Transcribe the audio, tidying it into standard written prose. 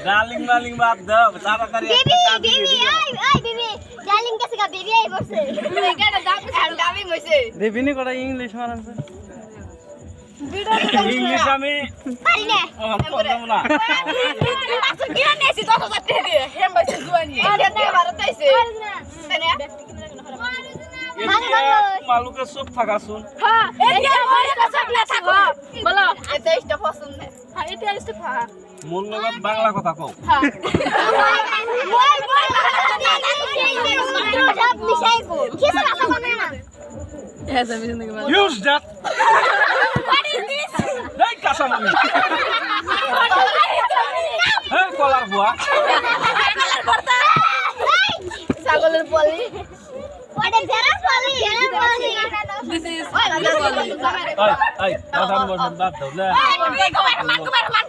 Darling মালিং বাদ দাও তাড়াতাড়ি baby baby I baby darling কাছে গা বেবি আই বসে এখানে দামি হইছে দেবিনি কটা ইংলিশ মারান ইংলিশ আমি পারি না বললাম না আচ্ছা কি নেছি 10000 টাকা দিয়ে হেম বসে জুয়ানি এটা না ভারত আইছে তানে মালুকে চুপ থাকা শুন হ্যাঁ এটা বয়সটা সব না থাকো বলো এটা ইষ্ট পছন্দ হ্যাঁ এটা ইষ্ট খা মোর লগত বাংলা কথা কও হ্যাঁ বল বল সব মিশাই কো কিছু কথা বলে না use that What is this? এই কাঁচা মামি হ্যাঁ কলার বুয়া ছাগলের পলি ওটা ভেড়ার পলি দিস ইজ এই দাদা মোর বাদ দাও না মান